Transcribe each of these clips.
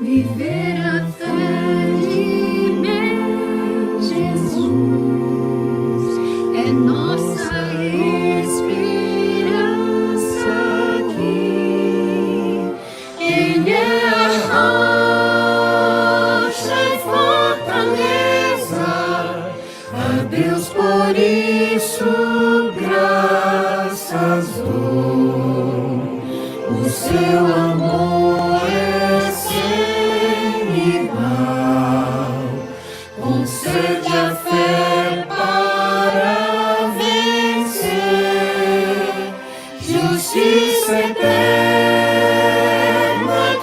Viver a fé de meu Jesus é nossa esperança aqui. Ele é a rocha e fortaleza, a Deus por isso graças dou. O seu amor é sem igual, concede a fé para vencer, justiça eterna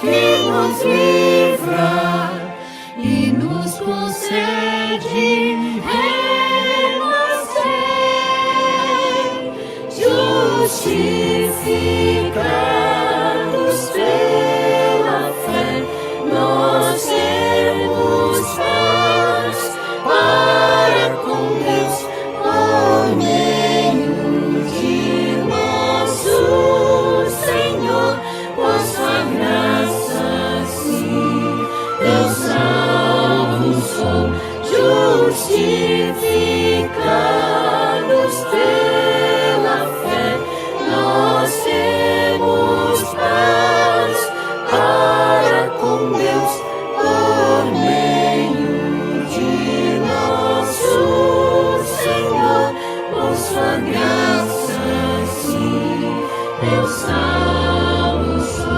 que nos livra e nos concede renascer, justificados pela fé, nós temos paz para com Deus por meio de nosso Senhor, por sua graça, sim, eu salvo sou, justificados pela fé, nós temos paz para com Deus por meio de nosso Senhor, por sua graça, sim, eu salvo sou.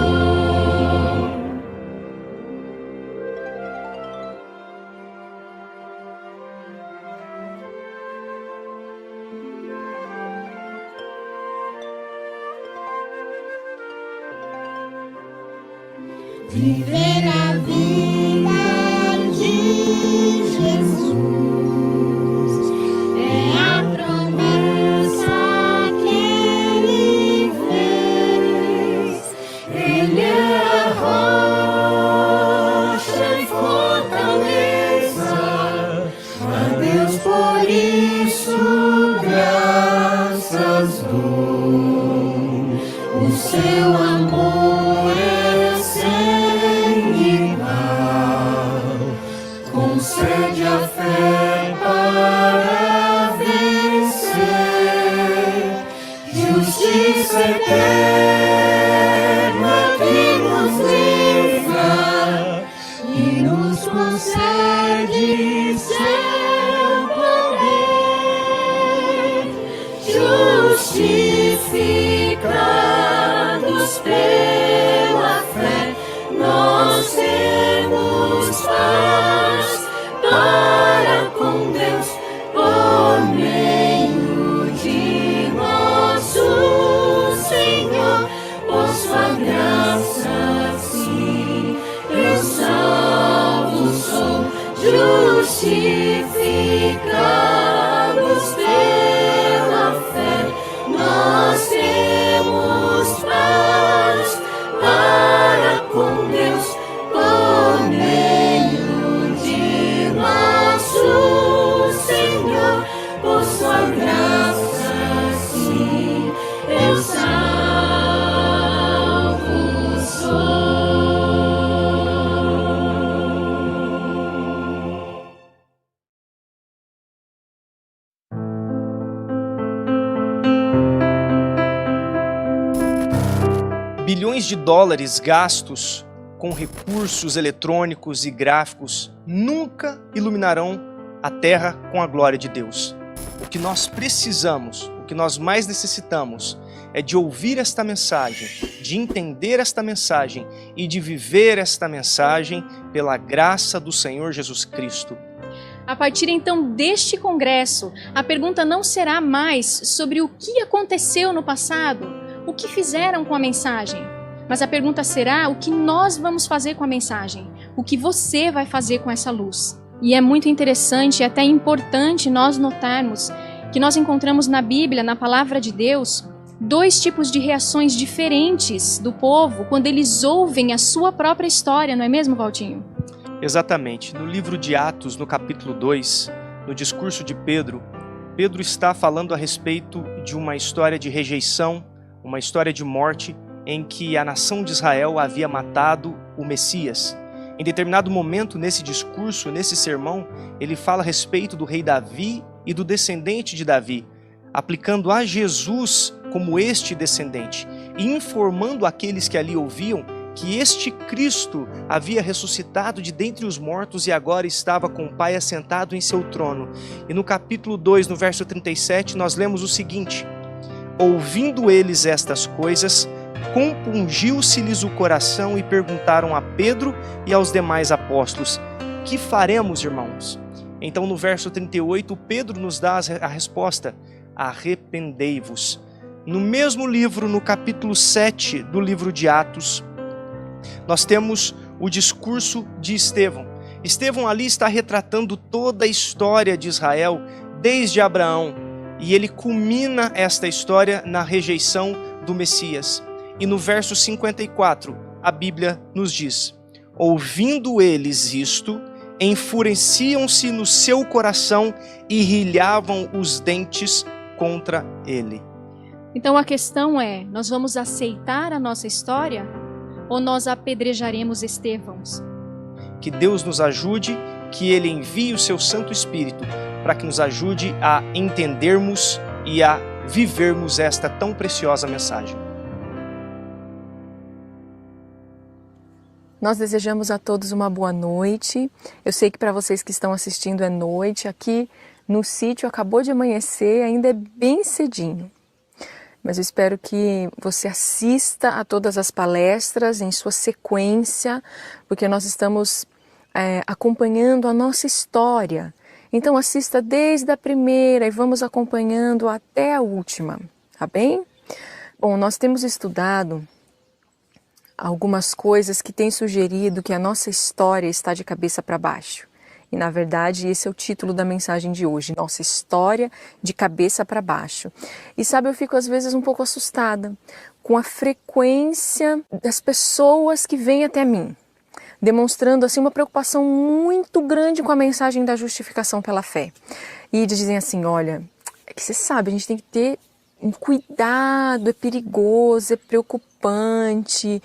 Viver a vida de Jesus é a promessa que Ele fez. Ele é a rocha e fortaleza, a Deus por isso graças dou. O seu amor é concede a fé para vencer, justiça eterna que nos livra e nos concede seu poder, justificados pela fé, nós temos paz para com Deus por meio de nosso Senhor, por sua graça, sim, eu salvo sou, justificados pela fé, nós temos paz para com Deus por meio de nosso Senhor, por sua graça, sim, eu salvo sou. Bilhões de dólares gastos com recursos eletrônicos e gráficos nunca iluminarão a Terra com a glória de Deus. O que nós precisamos, o que nós mais necessitamos é de ouvir esta mensagem, de entender esta mensagem e de viver esta mensagem pela graça do Senhor Jesus Cristo. A partir então deste congresso, a pergunta não será mais sobre o que aconteceu no passado, o que fizeram com a mensagem, mas a pergunta será o que nós vamos fazer com a mensagem, o que você vai fazer com essa luz. E é muito interessante e até importante nós notarmos que nós encontramos na Bíblia, na Palavra de Deus, dois tipos de reações diferentes do povo quando eles ouvem a sua própria história, não é mesmo, Valtinho? Exatamente. No livro de Atos, no capítulo 2, no discurso de Pedro, Pedro está falando a respeito de uma história de rejeição, uma história de morte em que a nação de Israel havia matado o Messias. Em determinado momento, nesse discurso, nesse sermão, ele fala a respeito do rei Davi e do descendente de Davi, aplicando a Jesus como este descendente e informando aqueles que ali ouviam que este Cristo havia ressuscitado de dentre os mortos e agora estava com o Pai assentado em seu trono. E no capítulo 2, no verso 37, nós lemos o seguinte: ouvindo eles estas coisas, compungiu-se-lhes o coração e perguntaram a Pedro e aos demais apóstolos: que faremos, irmãos? Então no verso 38, Pedro nos dá a resposta: arrependei-vos. No mesmo livro, no capítulo 7 do livro de Atos, nós temos o discurso de Estevão. Estevão ali está retratando toda a história de Israel, desde Abraão, e ele culmina esta história na rejeição do Messias. E no verso 54, a Bíblia nos diz: ouvindo eles isto, enfureciam-se no seu coração e rilhavam os dentes contra ele. Então a questão é, nós vamos aceitar a nossa história ou nós apedrejaremos Estevãos? Que Deus nos ajude, que Ele envie o seu Santo Espírito para que nos ajude a entendermos e a vivermos esta tão preciosa mensagem. Nós desejamos a todos uma boa noite. Eu sei que para vocês que estão assistindo é noite. Aqui no sítio acabou de amanhecer, ainda é bem cedinho. Mas eu espero que você assista a todas as palestras em sua sequência, porque nós estamos acompanhando a nossa história. Então assista desde a primeira e vamos acompanhando até a última, tá bem? Bom, nós temos estudado algumas coisas que têm sugerido que a nossa história está de cabeça para baixo. E, na verdade, esse é o título da mensagem de hoje, nossa história de cabeça para baixo. E sabe, eu fico às vezes um pouco assustada com a frequência das pessoas que vêm até mim, demonstrando assim uma preocupação muito grande com a mensagem da justificação pela fé. E dizem assim, olha, é que você sabe, a gente tem que ter um cuidado, é perigoso, é preocupante,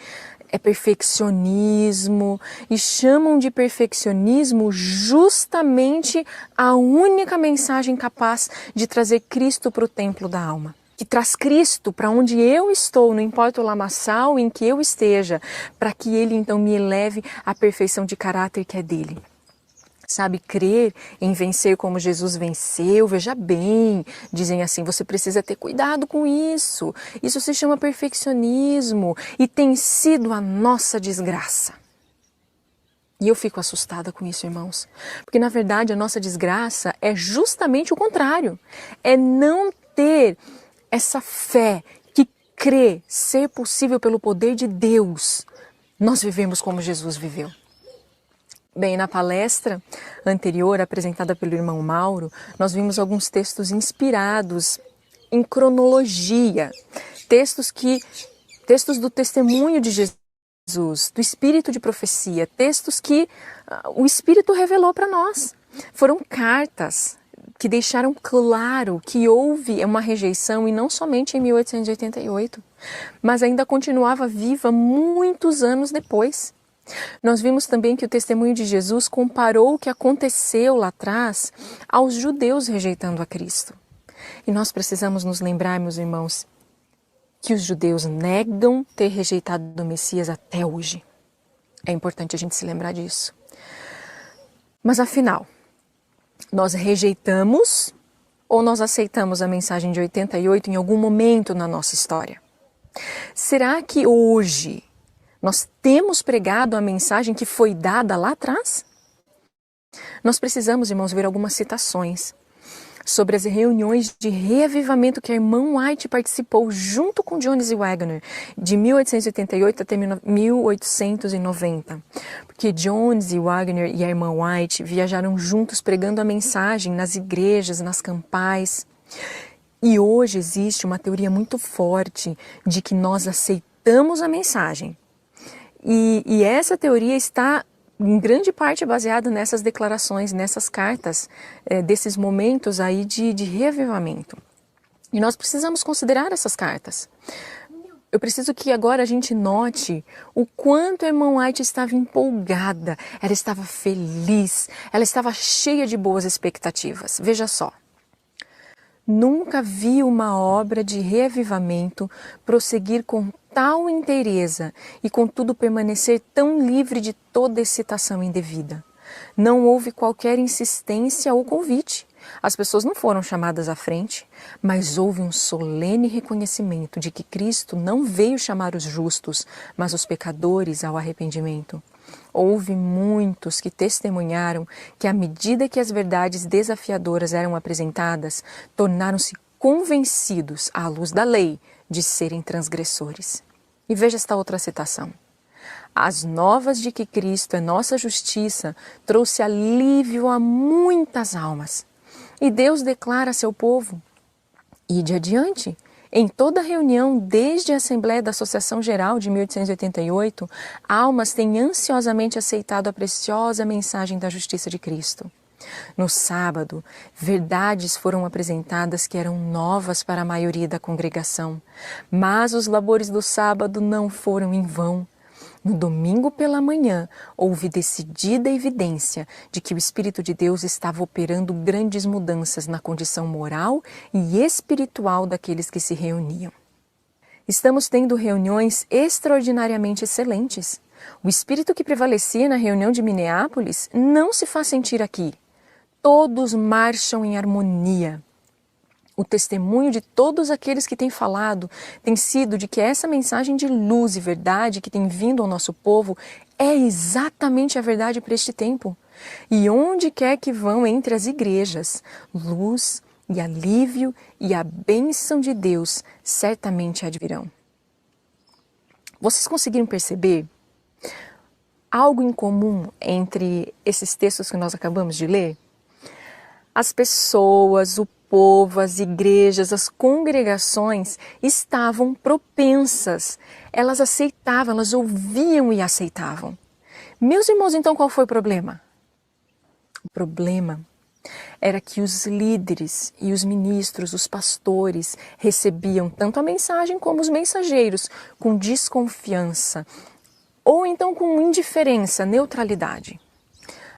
é perfeccionismo, e chamam de perfeccionismo justamente a única mensagem capaz de trazer Cristo para o templo da alma. Que traz Cristo para onde eu estou, não importa o lamaçal em que eu esteja, para que Ele então me eleve à perfeição de caráter que é dele. Sabe, crer em vencer como Jesus venceu, veja bem, dizem assim, você precisa ter cuidado com isso. Isso se chama perfeccionismo e tem sido a nossa desgraça. E eu fico assustada com isso, irmãos, porque na verdade a nossa desgraça é justamente o contrário. É não ter essa fé que crê ser possível pelo poder de Deus. Nós vivemos como Jesus viveu. Bem, na palestra anterior, apresentada pelo irmão Mauro, nós vimos alguns textos inspirados em cronologia, textos do testemunho de Jesus, do espírito de profecia, textos que o Espírito revelou para nós. Foram cartas que deixaram claro que houve uma rejeição, e não somente em 1888, mas ainda continuava viva muitos anos depois. Nós vimos também que o testemunho de Jesus comparou o que aconteceu lá atrás aos judeus rejeitando a Cristo. E nós precisamos nos lembrar, meus irmãos, que os judeus negam ter rejeitado o Messias até hoje. É importante a gente se lembrar disso. Mas afinal, nós rejeitamos ou nós aceitamos a mensagem de 88 em algum momento na nossa história? Será que hoje nós temos pregado a mensagem que foi dada lá atrás? Nós precisamos, irmãos, ver algumas citações sobre as reuniões de reavivamento que a irmã White participou junto com Jones e Waggoner, de 1888 até 1890. Porque Jones e Waggoner e a irmã White viajaram juntos pregando a mensagem nas igrejas, nas campais. E hoje existe uma teoria muito forte de que nós aceitamos a mensagem. E essa teoria está, em grande parte, baseada nessas declarações, nessas cartas, desses momentos aí de reavivamento. E nós precisamos considerar essas cartas. Eu preciso que agora a gente note o quanto a irmã White estava empolgada, ela estava feliz, ela estava cheia de boas expectativas. Veja só. Nunca vi uma obra de reavivamento prosseguir com tal inteireza e contudo permanecer tão livre de toda excitação indevida. Não houve qualquer insistência ou convite. As pessoas não foram chamadas à frente, mas houve um solene reconhecimento de que Cristo não veio chamar os justos, mas os pecadores ao arrependimento. Houve muitos que testemunharam que, à medida que as verdades desafiadoras eram apresentadas, tornaram-se convencidos, à luz da lei, de serem transgressores. E veja esta outra citação. As novas de que Cristo é nossa justiça trouxe alívio a muitas almas. E Deus declara a seu povo: ide adiante. Em toda reunião, desde a Assembleia da Associação Geral de 1888, almas têm ansiosamente aceitado a preciosa mensagem da justiça de Cristo. No sábado, verdades foram apresentadas que eram novas para a maioria da congregação, mas os labores do sábado não foram em vão. No domingo pela manhã, houve decidida evidência de que o Espírito de Deus estava operando grandes mudanças na condição moral e espiritual daqueles que se reuniam. Estamos tendo reuniões extraordinariamente excelentes. O espírito que prevalecia na reunião de Minneapolis não se faz sentir aqui. Todos marcham em harmonia. O testemunho de todos aqueles que têm falado tem sido de que essa mensagem de luz e verdade que tem vindo ao nosso povo é exatamente a verdade para este tempo. E onde quer que vão entre as igrejas, luz e alívio e a bênção de Deus certamente advirão. Vocês conseguiram perceber algo em comum entre esses textos que nós acabamos de ler? As pessoas, o povo, as igrejas, as congregações estavam propensas. Elas aceitavam, elas ouviam e aceitavam. Meus irmãos, então qual foi o problema? O problema era que os líderes e os ministros, os pastores, recebiam tanto a mensagem como os mensageiros com desconfiança ou então com indiferença, neutralidade.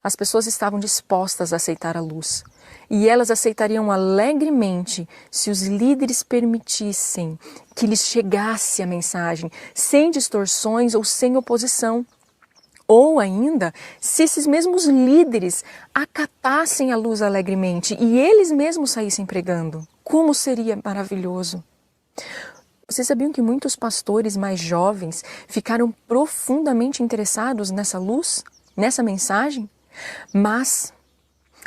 As pessoas estavam dispostas a aceitar a luz. E elas aceitariam alegremente se os líderes permitissem que lhes chegasse a mensagem, sem distorções ou sem oposição. Ou ainda, se esses mesmos líderes acatassem a luz alegremente e eles mesmos saíssem pregando. Como seria maravilhoso! Vocês sabiam que muitos pastores mais jovens ficaram profundamente interessados nessa luz, nessa mensagem? Mas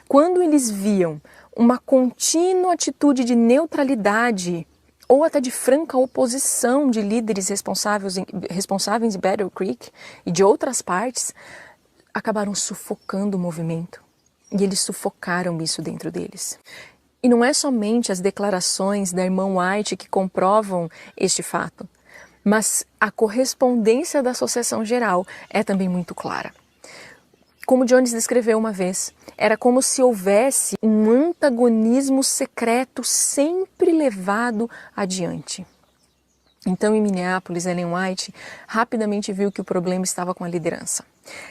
quando eles viam uma contínua atitude de neutralidade ou até de franca oposição de líderes responsáveis em Battle Creek e de outras partes, acabaram sufocando o movimento. E eles sufocaram isso dentro deles. E não é somente as declarações da irmã White que comprovam este fato, mas a correspondência da Associação Geral é também muito clara. Como Jones descreveu uma vez, era como se houvesse um antagonismo secreto sempre levado adiante. Então, em Minneapolis, Ellen White rapidamente viu que o problema estava com a liderança.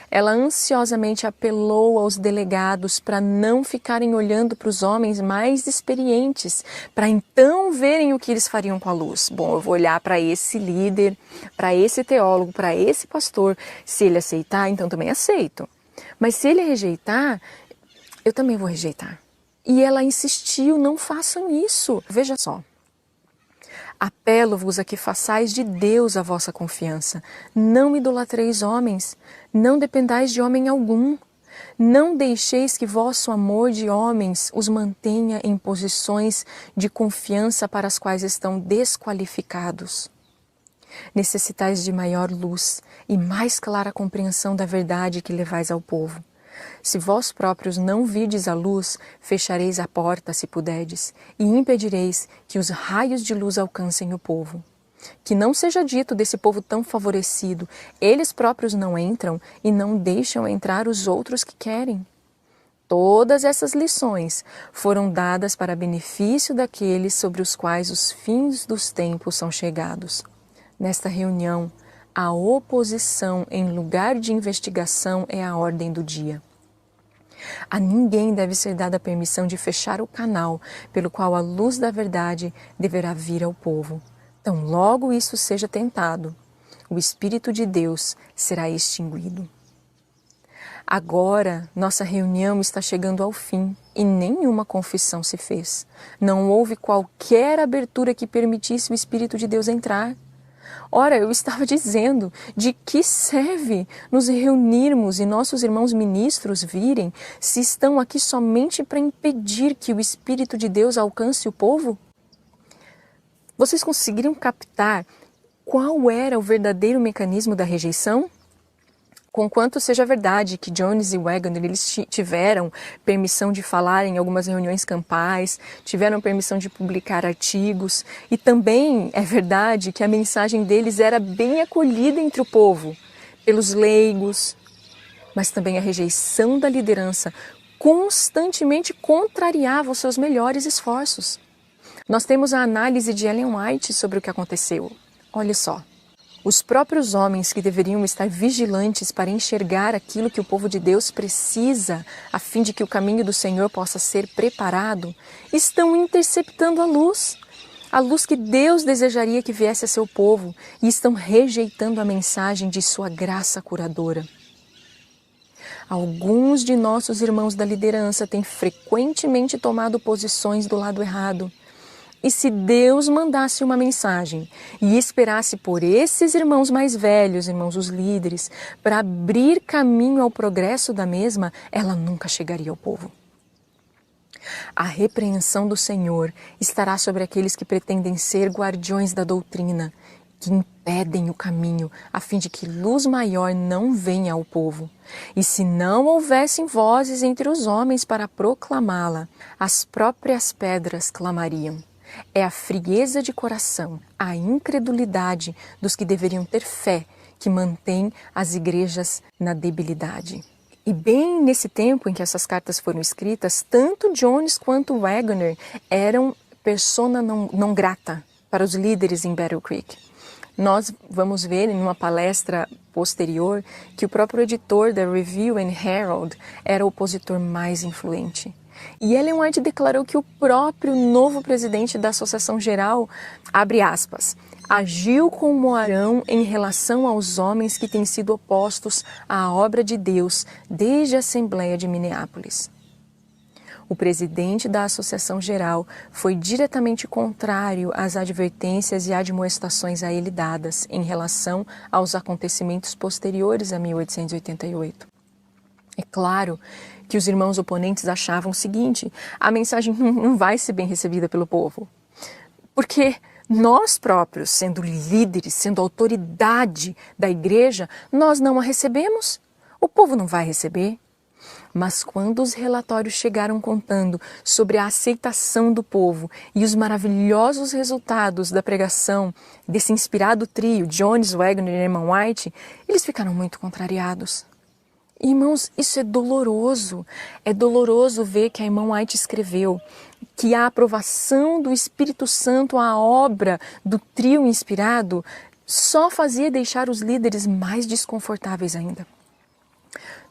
Ela ansiosamente apelou aos delegados para não ficarem olhando para os homens mais experientes, para então verem o que eles fariam com a luz. Bom, eu vou olhar para esse líder, para esse teólogo, para esse pastor. Se ele aceitar, então também aceito. Mas se ele rejeitar, eu também vou rejeitar. E ela insistiu, não façam isso. Veja só. Apelo-vos a que façais de Deus a vossa confiança. Não idolatreis homens, não dependais de homem algum. Não deixeis que vosso amor de homens os mantenha em posições de confiança para as quais estão desqualificados. Necessitais de maior luz e mais clara compreensão da verdade que levais ao povo. Se vós próprios não virdes a luz, fechareis a porta, se puderdes, e impedireis que os raios de luz alcancem o povo. Que não seja dito desse povo tão favorecido, eles próprios não entram e não deixam entrar os outros que querem. Todas essas lições foram dadas para benefício daqueles sobre os quais os fins dos tempos são chegados. Nesta reunião, a oposição em lugar de investigação é a ordem do dia. A ninguém deve ser dada a permissão de fechar o canal pelo qual a luz da verdade deverá vir ao povo. Tão logo isso seja tentado, o Espírito de Deus será extinguido. Agora, nossa reunião está chegando ao fim e nenhuma confissão se fez. Não houve qualquer abertura que permitisse o Espírito de Deus entrar. Ora, eu estava dizendo, de que serve nos reunirmos e nossos irmãos ministros virem se estão aqui somente para impedir que o Espírito de Deus alcance o povo? Vocês conseguiram captar qual era o verdadeiro mecanismo da rejeição? Conquanto seja verdade que Jones e Waggoner eles tiveram permissão de falar em algumas reuniões campais, tiveram permissão de publicar artigos, e também é verdade que a mensagem deles era bem acolhida entre o povo, pelos leigos, mas também a rejeição da liderança constantemente contrariava os seus melhores esforços. Nós temos a análise de Ellen White sobre o que aconteceu. Olha só. Os próprios homens que deveriam estar vigilantes para enxergar aquilo que o povo de Deus precisa, a fim de que o caminho do Senhor possa ser preparado, estão interceptando a luz que Deus desejaria que viesse a seu povo, e estão rejeitando a mensagem de sua graça curadora. Alguns de nossos irmãos da liderança têm frequentemente tomado posições do lado errado. E se Deus mandasse uma mensagem e esperasse por esses irmãos mais velhos, irmãos os líderes, para abrir caminho ao progresso da mesma, ela nunca chegaria ao povo. A repreensão do Senhor estará sobre aqueles que pretendem ser guardiões da doutrina, que impedem o caminho, a fim de que luz maior não venha ao povo. E se não houvessem vozes entre os homens para proclamá-la, as próprias pedras clamariam. É a frieza de coração, a incredulidade dos que deveriam ter fé que mantém as igrejas na debilidade. E bem nesse tempo em que essas cartas foram escritas, tanto Jones quanto Waggoner eram persona não grata para os líderes em Battle Creek. Nós vamos ver em uma palestra posterior que o próprio editor da Review and Herald era o opositor mais influente. E Ellen White declarou que o próprio novo presidente da Associação Geral, abre aspas, agiu como Arão em relação aos homens que têm sido opostos à obra de Deus desde a Assembleia de Minneapolis. O presidente da Associação Geral foi diretamente contrário às advertências e admoestações a ele dadas em relação aos acontecimentos posteriores a 1888. É claro que os irmãos oponentes achavam o seguinte: a mensagem não vai ser bem recebida pelo povo, porque nós próprios, sendo líderes, sendo autoridade da igreja, nós não a recebemos, o povo não vai receber. Mas quando os relatórios chegaram contando sobre a aceitação do povo e os maravilhosos resultados da pregação desse inspirado trio, Jones, Waggoner e Ellen White, eles ficaram muito contrariados. Irmãos, isso é doloroso. É doloroso ver que a irmã White escreveu que a aprovação do Espírito Santo à obra do trio inspirado só fazia deixar os líderes mais desconfortáveis ainda.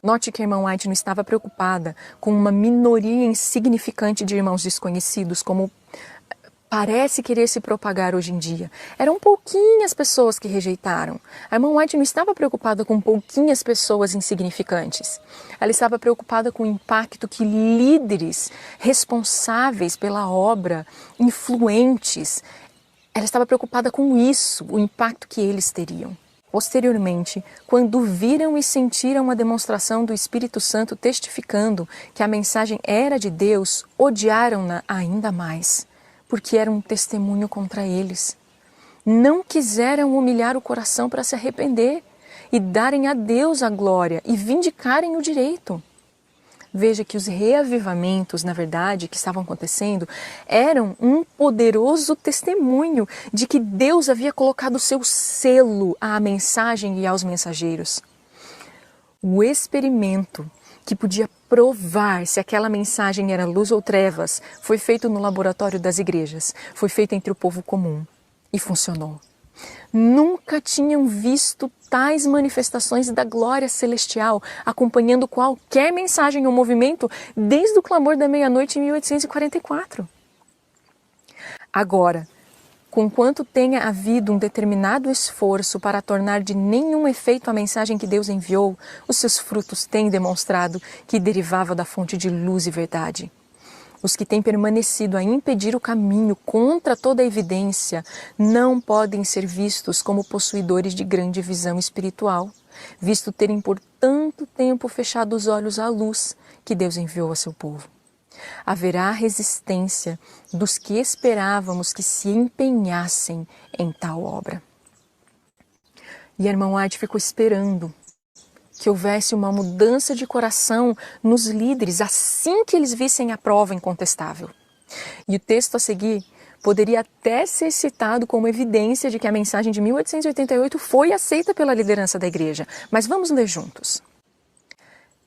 Note que a irmã White não estava preocupada com uma minoria insignificante de irmãos desconhecidos, como parece querer se propagar hoje em dia. Eram pouquinhas pessoas que rejeitaram. A irmã White não estava preocupada com pouquinhas pessoas insignificantes. Ela estava preocupada com o impacto que líderes responsáveis pela obra, influentes, ela estava preocupada com isso, o impacto que eles teriam. Posteriormente, quando viram e sentiram a demonstração do Espírito Santo testificando que a mensagem era de Deus, odiaram-na ainda mais, porque era um testemunho contra eles. Não quiseram humilhar o coração para se arrepender e darem a Deus a glória e vindicarem o direito. Veja que os reavivamentos, na verdade, que estavam acontecendo, eram um poderoso testemunho de que Deus havia colocado o seu selo à mensagem e aos mensageiros. O experimento que podia provar se aquela mensagem era luz ou trevas foi feito no laboratório das igrejas, foi feito entre o povo comum e funcionou. Nunca tinham visto tais manifestações da glória celestial, acompanhando qualquer mensagem ou movimento desde o clamor da meia-noite em 1844. Agora, conquanto tenha havido um determinado esforço para tornar de nenhum efeito a mensagem que Deus enviou, os seus frutos têm demonstrado que derivava da fonte de luz e verdade. Os que têm permanecido a impedir o caminho contra toda a evidência não podem ser vistos como possuidores de grande visão espiritual, visto terem por tanto tempo fechado os olhos à luz que Deus enviou a seu povo. Haverá resistência dos que esperávamos que se empenhassem em tal obra. E a irmã White ficou esperando que houvesse uma mudança de coração nos líderes assim que eles vissem a prova incontestável. E o texto a seguir poderia até ser citado como evidência de que a mensagem de 1888 foi aceita pela liderança da igreja. Mas vamos ler juntos.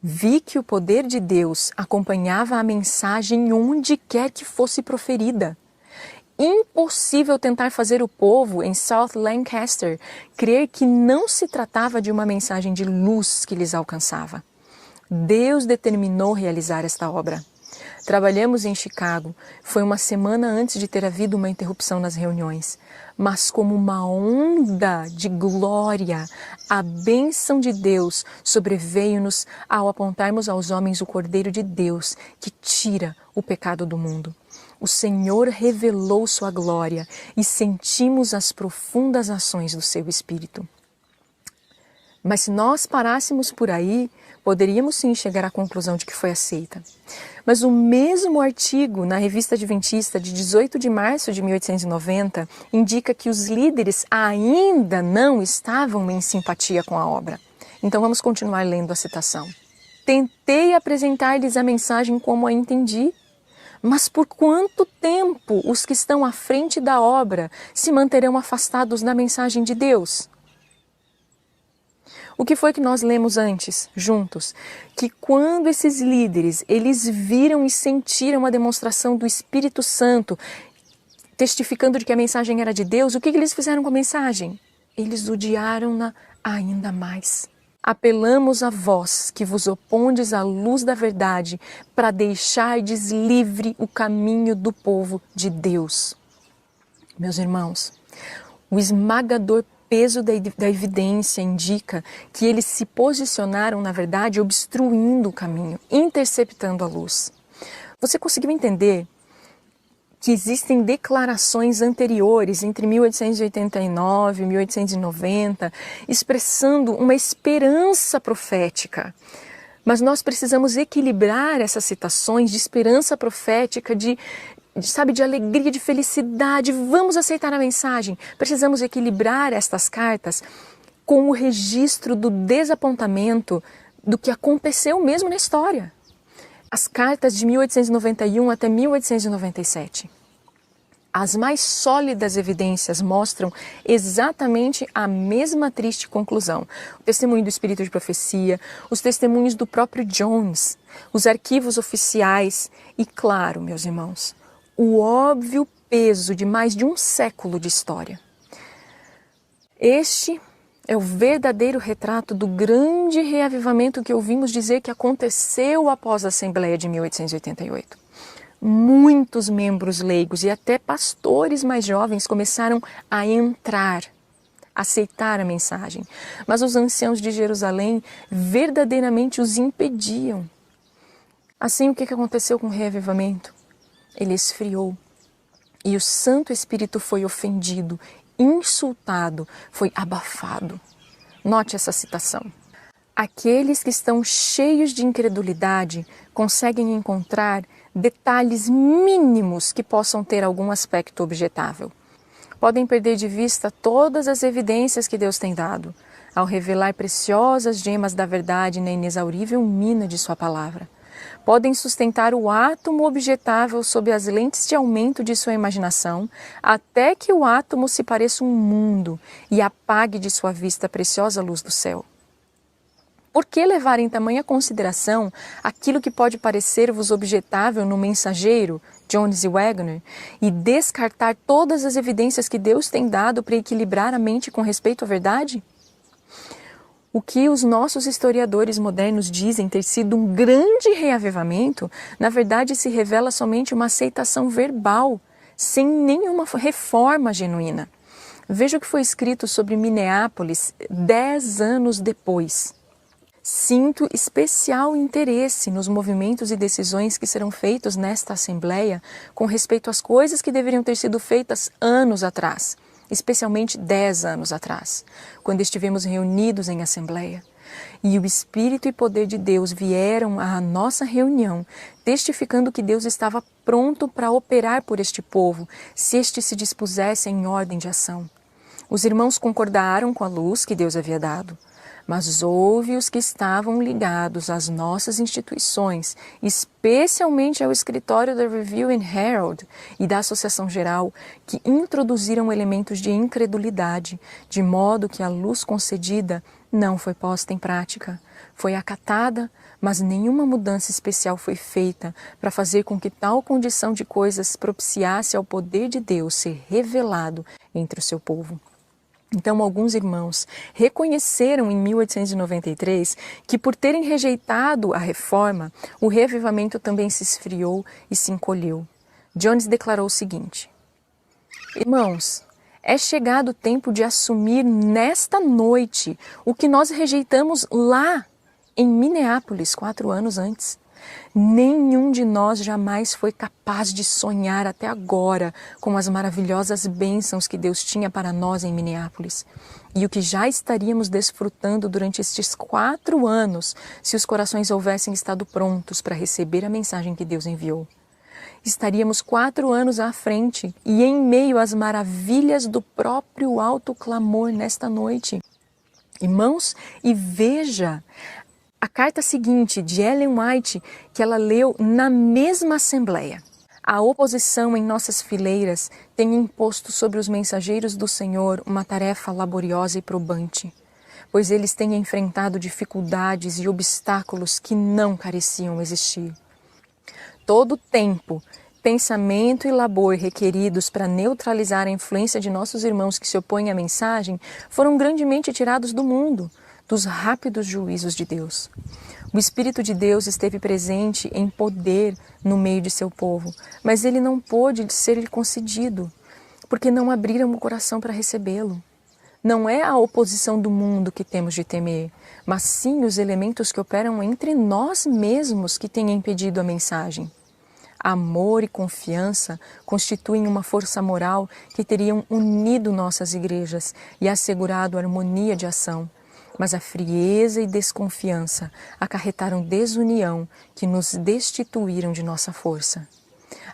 Vi que o poder de Deus acompanhava a mensagem onde quer que fosse proferida. Impossível tentar fazer o povo em South Lancaster crer que não se tratava de uma mensagem de luz que lhes alcançava. Deus determinou realizar esta obra. Trabalhamos em Chicago. Foi uma semana antes de ter havido uma interrupção nas reuniões. Mas como uma onda de glória, a bênção de Deus sobreveio-nos ao apontarmos aos homens o Cordeiro de Deus que tira o pecado do mundo. O Senhor revelou sua glória e sentimos as profundas ações do seu Espírito. Mas se nós parássemos por aí, poderíamos sim chegar à conclusão de que foi aceita. Mas o mesmo artigo na Revista Adventista de 18 de março de 1890 indica que os líderes ainda não estavam em simpatia com a obra. Então vamos continuar lendo a citação. Tentei apresentar-lhes a mensagem como a entendi, mas por quanto tempo os que estão à frente da obra se manterão afastados da mensagem de Deus? O que foi que nós lemos antes, juntos? Que quando esses líderes, eles viram e sentiram a demonstração do Espírito Santo, testificando de que a mensagem era de Deus, o que eles fizeram com a mensagem? Eles odiaram-na ainda mais. Apelamos a vós, que vos opondes à luz da verdade, para deixardes livre o caminho do povo de Deus. Meus irmãos, o esmagador peso da evidência indica que eles se posicionaram, na verdade, obstruindo o caminho, interceptando a luz. Você conseguiu entender que existem declarações anteriores, entre 1889 e 1890, expressando uma esperança profética. Mas nós precisamos equilibrar essas citações de esperança profética, de alegria, de felicidade. Vamos aceitar a mensagem. Precisamos equilibrar estas cartas com o registro do desapontamento do que aconteceu mesmo na história. As cartas de 1891 até 1897. As mais sólidas evidências mostram exatamente a mesma triste conclusão. O testemunho do Espírito de Profecia, os testemunhos do próprio Jones, os arquivos oficiais e, claro, meus irmãos, o óbvio peso de mais de um século de história. Este é o verdadeiro retrato do grande reavivamento que ouvimos dizer que aconteceu após a Assembleia de 1888. Muitos membros leigos e até pastores mais jovens começaram a entrar, a aceitar a mensagem. Mas os anciãos de Jerusalém verdadeiramente os impediam. Assim, o que aconteceu com o reavivamento? Ele esfriou e o Santo Espírito foi ofendido, insultado, foi abafado. Note essa citação. Aqueles que estão cheios de incredulidade conseguem encontrar detalhes mínimos que possam ter algum aspecto objetável. Podem perder de vista todas as evidências que Deus tem dado, ao revelar preciosas gemas da verdade na inexaurível mina de sua palavra. Podem sustentar o átomo objetável sob as lentes de aumento de sua imaginação, até que o átomo se pareça um mundo e apague de sua vista a preciosa luz do céu. Por que levar em tamanha consideração aquilo que pode parecer-vos objetável no mensageiro Jones e Wagner, e descartar todas as evidências que Deus tem dado para equilibrar a mente com respeito à verdade? O que os nossos historiadores modernos dizem ter sido um grande reavivamento, na verdade se revela somente uma aceitação verbal, sem nenhuma reforma genuína. Veja o que foi escrito sobre Minneapolis 10 anos depois. Sinto especial interesse nos movimentos e decisões que serão feitos nesta Assembleia com respeito às coisas que deveriam ter sido feitas anos atrás, especialmente 10 anos atrás, quando estivemos reunidos em Assembleia. E o Espírito e poder de Deus vieram à nossa reunião, testificando que Deus estava pronto para operar por este povo, se este se dispusesse em ordem de ação. Os irmãos concordaram com a luz que Deus havia dado, mas houve os que estavam ligados às nossas instituições, especialmente ao escritório da Review and Herald e da Associação Geral, que introduziram elementos de incredulidade, de modo que a luz concedida não foi posta em prática. Foi acatada, mas nenhuma mudança especial foi feita para fazer com que tal condição de coisas propiciasse ao poder de Deus ser revelado entre o seu povo. Então, alguns irmãos reconheceram em 1893 que, por terem rejeitado a reforma, o reavivamento também se esfriou e se encolheu. Jones declarou o seguinte: irmãos, é chegado o tempo de assumir nesta noite o que nós rejeitamos lá em Minneapolis 4 anos antes. Nenhum de nós jamais foi capaz de sonhar até agora com as maravilhosas bênçãos que Deus tinha para nós em Minneapolis. E o que já estaríamos desfrutando durante estes 4 anos se os corações houvessem estado prontos para receber a mensagem que Deus enviou. Estaríamos 4 anos à frente e em meio às maravilhas do próprio alto clamor nesta noite. Irmãos, e veja a carta seguinte de Ellen White, que ela leu na mesma Assembleia. A oposição em nossas fileiras tem imposto sobre os mensageiros do Senhor uma tarefa laboriosa e probante, pois eles têm enfrentado dificuldades e obstáculos que não careciam existir. Todo o tempo, pensamento e labor requeridos para neutralizar a influência de nossos irmãos que se opõem à mensagem foram grandemente tirados do mundo, dos rápidos juízos de Deus. O Espírito de Deus esteve presente em poder no meio de seu povo, mas ele não pôde ser-lhe concedido, porque não abriram o coração para recebê-lo. Não é a oposição do mundo que temos de temer, mas sim os elementos que operam entre nós mesmos que têm impedido a mensagem. Amor e confiança constituem uma força moral que teriam unido nossas igrejas e assegurado a harmonia de ação. Mas a frieza e desconfiança acarretaram desunião que nos destituíram de nossa força.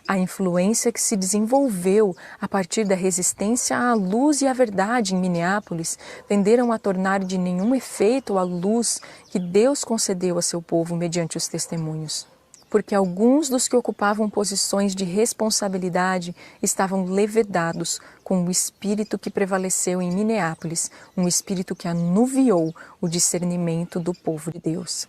A influência que se desenvolveu a partir da resistência à luz e à verdade em Minneapolis tenderam a tornar de nenhum efeito a luz que Deus concedeu a seu povo mediante os testemunhos. Porque alguns dos que ocupavam posições de responsabilidade estavam levedados com o espírito que prevaleceu em Minneapolis, um espírito que anuviou o discernimento do povo de Deus.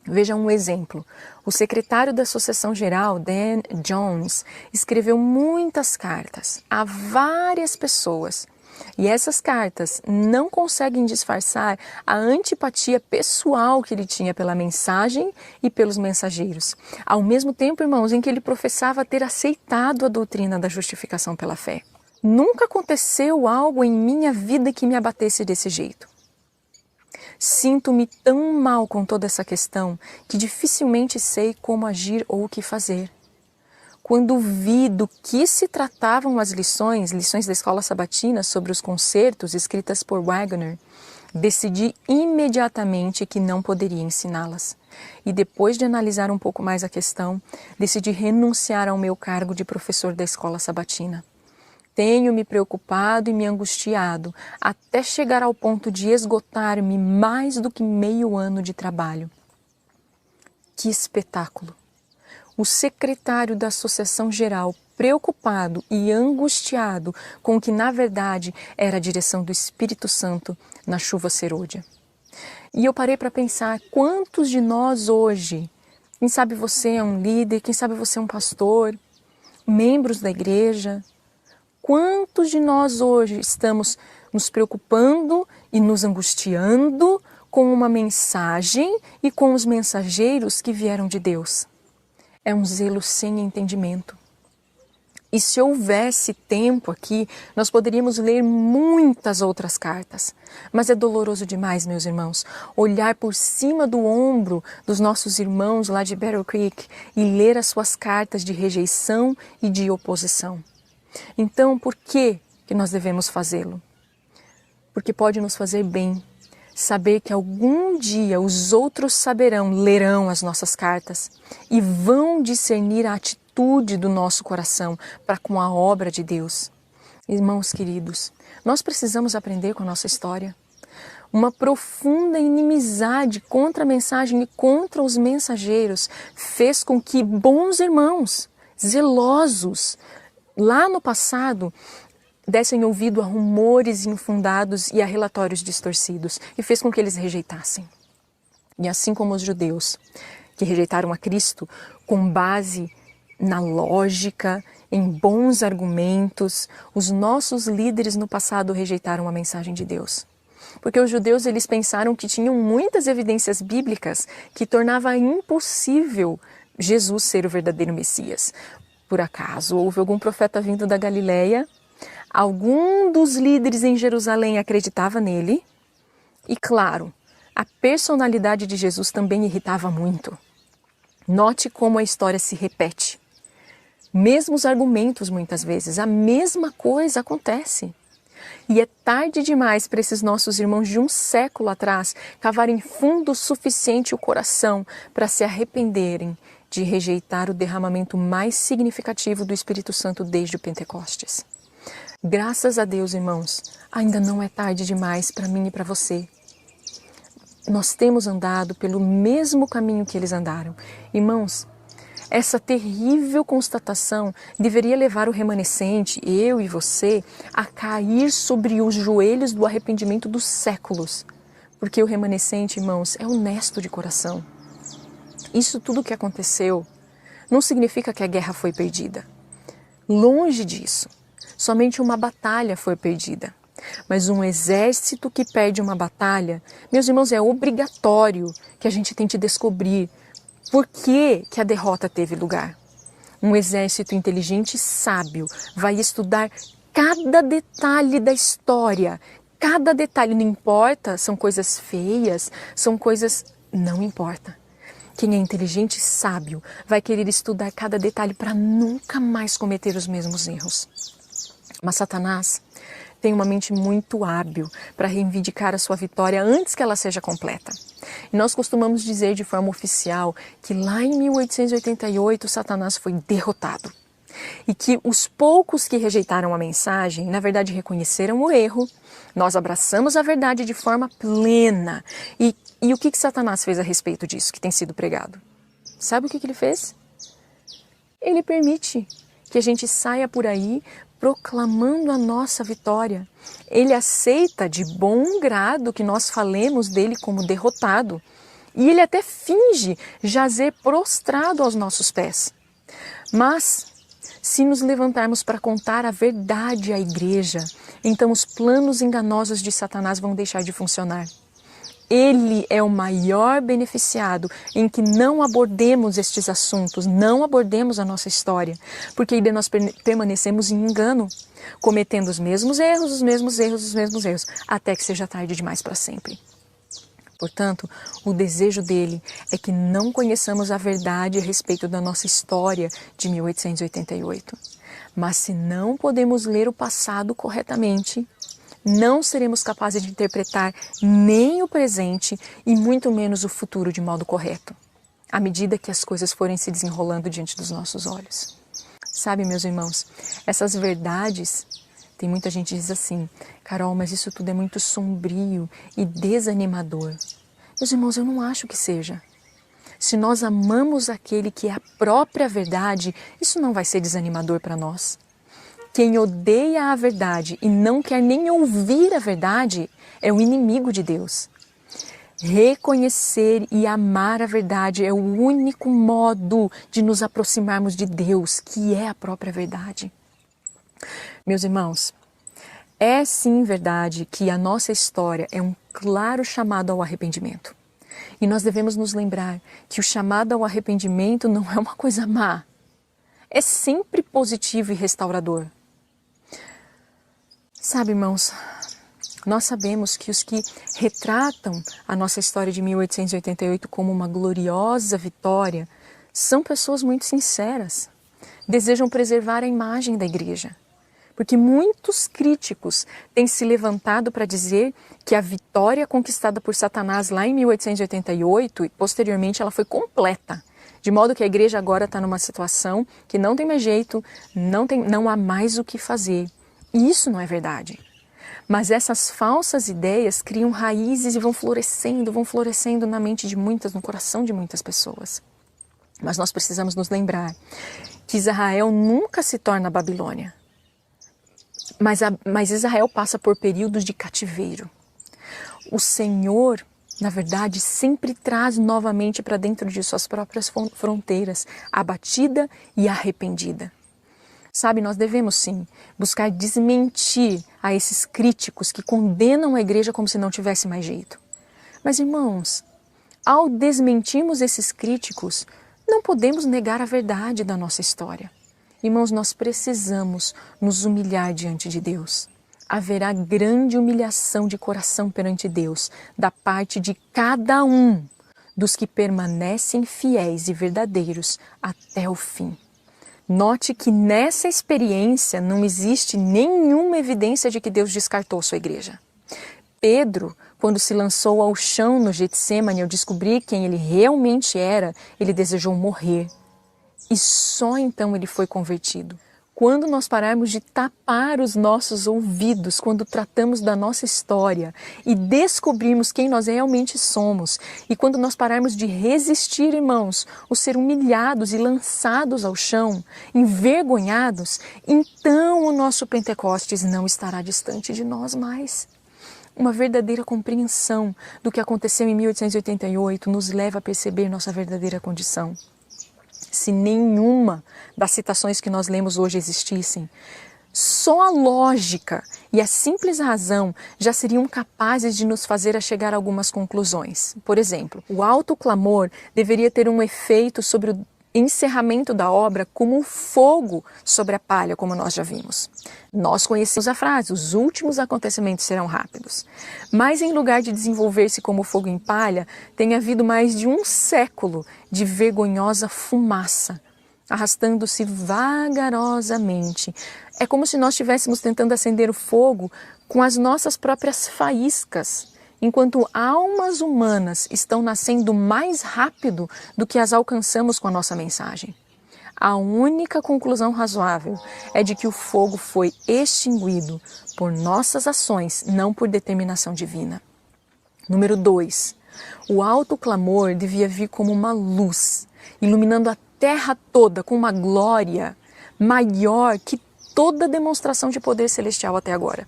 Veja um exemplo. O secretário da Associação Geral, Dan Jones, escreveu muitas cartas a várias pessoas. E essas cartas não conseguem disfarçar a antipatia pessoal que ele tinha pela mensagem e pelos mensageiros. Ao mesmo tempo, irmãos, em que ele professava ter aceitado a doutrina da justificação pela fé. Nunca aconteceu algo em minha vida que me abatesse desse jeito. Sinto-me tão mal com toda essa questão que dificilmente sei como agir ou o que fazer. Quando vi do que se tratavam as lições da escola sabatina sobre os concertos escritas por Wagner, decidi imediatamente que não poderia ensiná-las. E depois de analisar um pouco mais a questão, decidi renunciar ao meu cargo de professor da escola sabatina. Tenho me preocupado e me angustiado até chegar ao ponto de esgotar-me mais do que meio ano de trabalho. Que espetáculo! O secretário da Associação Geral, preocupado e angustiado com o que na verdade era a direção do Espírito Santo na chuva serôdia. E eu parei para pensar quantos de nós hoje, quem sabe você é um líder, quem sabe você é um pastor, membros da igreja. Quantos de nós hoje estamos nos preocupando e nos angustiando com uma mensagem e com os mensageiros que vieram de Deus? É um zelo sem entendimento. E se houvesse tempo aqui, nós poderíamos ler muitas outras cartas. Mas é doloroso demais, meus irmãos, olhar por cima do ombro dos nossos irmãos lá de Battle Creek e ler as suas cartas de rejeição e de oposição. Então, por que nós devemos fazê-lo? Porque pode nos fazer bem saber que algum dia os outros lerão as nossas cartas e vão discernir a atitude do nosso coração para com a obra de Deus. Irmãos queridos, nós precisamos aprender com a nossa história. Uma profunda inimizade contra a mensagem e contra os mensageiros fez com que bons irmãos, zelosos, lá no passado, dessem ouvido a rumores infundados e a relatórios distorcidos e fez com que eles rejeitassem. E assim como os judeus, que rejeitaram a Cristo com base na lógica, em bons argumentos, os nossos líderes no passado rejeitaram a mensagem de Deus. Porque os judeus eles pensaram que tinham muitas evidências bíblicas que tornava impossível Jesus ser o verdadeiro Messias. Por acaso houve algum profeta vindo da Galileia? Algum dos líderes em Jerusalém acreditava nele? E claro, a personalidade de Jesus também irritava muito. Note como a história se repete. Mesmos argumentos muitas vezes, a mesma coisa acontece. E é tarde demais para esses nossos irmãos de um século atrás cavarem fundo o suficiente o coração para se arrependerem de rejeitar o derramamento mais significativo do Espírito Santo desde o Pentecostes. Graças a Deus, irmãos, ainda não é tarde demais para mim e para você. Nós temos andado pelo mesmo caminho que eles andaram. Irmãos, essa terrível constatação deveria levar o remanescente, eu e você, a cair sobre os joelhos do arrependimento dos séculos. Porque o remanescente, irmãos, é honesto de coração. Isso tudo que aconteceu não significa que a guerra foi perdida. Longe disso. Somente uma batalha foi perdida. Mas um exército que perde uma batalha, meus irmãos, é obrigatório que a gente tente descobrir por que a derrota teve lugar. Um exército inteligente e sábio vai estudar cada detalhe da história. Cada detalhe, não importa, são coisas feias, são coisas... Não importa. Quem é inteligente e sábio vai querer estudar cada detalhe para nunca mais cometer os mesmos erros. Mas Satanás tem uma mente muito hábil para reivindicar a sua vitória antes que ela seja completa. E nós costumamos dizer de forma oficial que lá em 1888 Satanás foi derrotado. E que os poucos que rejeitaram a mensagem, na verdade reconheceram o erro, nós abraçamos a verdade de forma plena. E o que Satanás fez a respeito disso que tem sido pregado? Sabe o que ele fez? Ele permite que a gente saia por aí proclamando a nossa vitória. Ele aceita de bom grado que nós falemos dele como derrotado. E ele até finge jazer prostrado aos nossos pés. Mas, se nos levantarmos para contar a verdade à igreja, então os planos enganosos de Satanás vão deixar de funcionar. Ele é o maior beneficiado em que não abordemos estes assuntos, não abordemos a nossa história, porque aí nós permanecemos em engano, cometendo os mesmos erros, até que seja tarde demais para sempre. Portanto, o desejo dele é que não conheçamos a verdade a respeito da nossa história de 1888. Mas se não podemos ler o passado corretamente, não seremos capazes de interpretar nem o presente e muito menos o futuro de modo correto, à medida que as coisas forem se desenrolando diante dos nossos olhos. Sabe, meus irmãos, essas verdades, tem muita gente que diz assim, Carol, mas isso tudo é muito sombrio e desanimador. Meus irmãos, eu não acho que seja. Se nós amamos aquele que é a própria verdade, isso não vai ser desanimador para nós. Quem odeia a verdade e não quer nem ouvir a verdade é o inimigo de Deus. Reconhecer e amar a verdade é o único modo de nos aproximarmos de Deus, que é a própria verdade. Meus irmãos, é sim verdade que a nossa história é um claro chamado ao arrependimento. E nós devemos nos lembrar que o chamado ao arrependimento não é uma coisa má. É sempre positivo e restaurador. Sabe, irmãos, nós sabemos que os que retratam a nossa história de 1888 como uma gloriosa vitória são pessoas muito sinceras. Desejam preservar a imagem da igreja. Porque muitos críticos têm se levantado para dizer que a vitória conquistada por Satanás lá em 1888 e posteriormente ela foi completa. De modo que a igreja agora está numa situação que não tem mais jeito, não há mais o que fazer. E isso não é verdade. Mas essas falsas ideias criam raízes e vão florescendo na mente de muitas, no coração de muitas pessoas. Mas nós precisamos nos lembrar que Israel nunca se torna Babilônia. Mas Israel passa por períodos de cativeiro. O Senhor, na verdade, sempre traz novamente para dentro de suas próprias fronteiras, abatida e arrependida. Sabe, nós devemos sim buscar desmentir a esses críticos que condenam a igreja como se não tivesse mais jeito. Mas, irmãos, ao desmentirmos esses críticos, não podemos negar a verdade da nossa história. Irmãos, nós precisamos nos humilhar diante de Deus. Haverá grande humilhação de coração perante Deus, da parte de cada um dos que permanecem fiéis e verdadeiros até o fim. Note que nessa experiência não existe nenhuma evidência de que Deus descartou sua igreja. Pedro, quando se lançou ao chão no Getsêmani ao descobrir quem ele realmente era, ele desejou morrer. E só então ele foi convertido. Quando nós pararmos de tapar os nossos ouvidos, quando tratamos da nossa história e descobrirmos quem nós realmente somos, e quando nós pararmos de resistir, irmãos, o ser humilhados e lançados ao chão, envergonhados, então o nosso Pentecostes não estará distante de nós mais. Uma verdadeira compreensão do que aconteceu em 1888 nos leva a perceber nossa verdadeira condição. Se nenhuma das citações que nós lemos hoje existissem, só a lógica e a simples razão já seriam capazes de nos fazer a chegar a algumas conclusões. Por exemplo, o alto clamor deveria ter um efeito sobre o encerramento da obra como um fogo sobre a palha, como nós já vimos. Nós conhecemos a frase, os últimos acontecimentos serão rápidos. Mas em lugar de desenvolver-se como fogo em palha, tem havido mais de um século de vergonhosa fumaça, arrastando-se vagarosamente. É como se nós estivéssemos tentando acender o fogo com as nossas próprias faíscas, enquanto almas humanas estão nascendo mais rápido do que as alcançamos com a nossa mensagem. A única conclusão razoável é de que o fogo foi extinguido por nossas ações, não por determinação divina. Número 2. O alto clamor devia vir como uma luz, iluminando a terra toda com uma glória maior que toda demonstração de poder celestial até agora.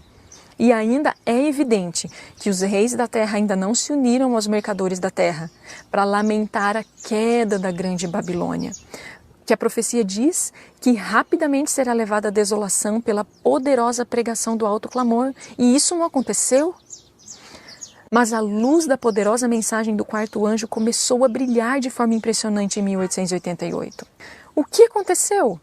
E ainda é evidente que os reis da terra ainda não se uniram aos mercadores da terra para lamentar a queda da grande Babilônia. Que a profecia diz que rapidamente será levada à desolação pela poderosa pregação do alto clamor. E isso não aconteceu? Mas a luz da poderosa mensagem do quarto anjo começou a brilhar de forma impressionante em 1888. O que aconteceu?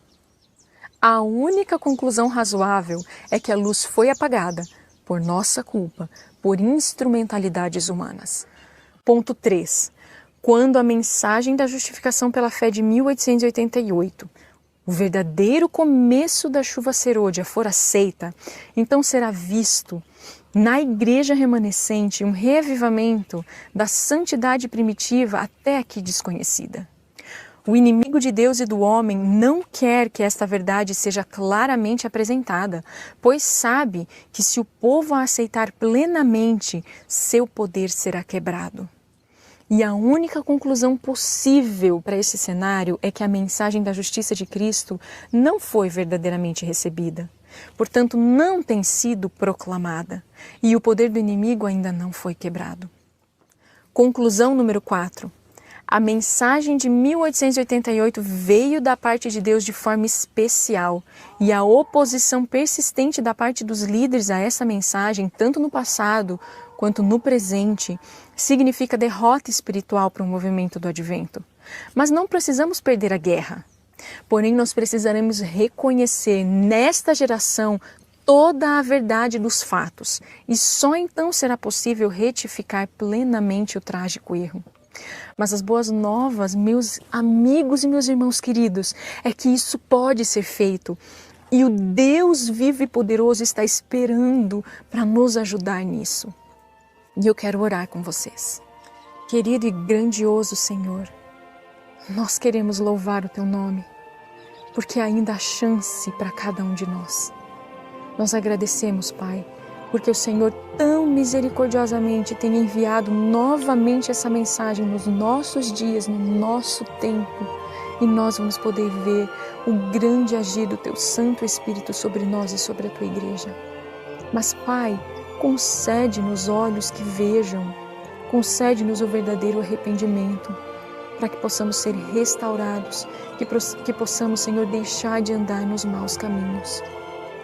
A única conclusão razoável é que a luz foi apagada por nossa culpa, por instrumentalidades humanas. Ponto 3. Quando a mensagem da justificação pela fé de 1888, o verdadeiro começo da chuva serôdia, for aceita, então será visto na igreja remanescente um reavivamento da santidade primitiva até aqui desconhecida. O inimigo de Deus e do homem não quer que esta verdade seja claramente apresentada, pois sabe que se o povo a aceitar plenamente, seu poder será quebrado. E a única conclusão possível para esse cenário é que a mensagem da justiça de Cristo não foi verdadeiramente recebida. Portanto, não tem sido proclamada. E o poder do inimigo ainda não foi quebrado. Conclusão número 4. A mensagem de 1888 veio da parte de Deus de forma especial, e a oposição persistente da parte dos líderes a essa mensagem, tanto no passado quanto no presente, significa derrota espiritual para o movimento do Advento. Mas não precisamos perder a guerra. Porém, nós precisaremos reconhecer nesta geração toda a verdade dos fatos, e só então será possível retificar plenamente o trágico erro. Mas as boas novas, meus amigos e meus irmãos queridos, é que isso pode ser feito. E o Deus vivo e poderoso está esperando para nos ajudar nisso. E eu quero orar com vocês. Querido e grandioso Senhor, nós queremos louvar o Teu nome, porque ainda há chance para cada um de nós. Nós agradecemos, Pai, porque o Senhor tão misericordiosamente tem enviado novamente essa mensagem nos nossos dias, no nosso tempo, e nós vamos poder ver o grande agir do Teu Santo Espírito sobre nós e sobre a Tua Igreja. Mas, Pai, concede-nos olhos que vejam, concede-nos o verdadeiro arrependimento, para que possamos ser restaurados, que possamos, Senhor, deixar de andar nos maus caminhos.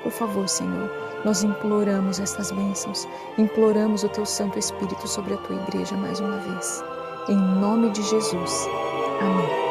Por favor, Senhor, nós imploramos estas bênçãos, imploramos o Teu Santo Espírito sobre a Tua Igreja mais uma vez. Em nome de Jesus. Amém.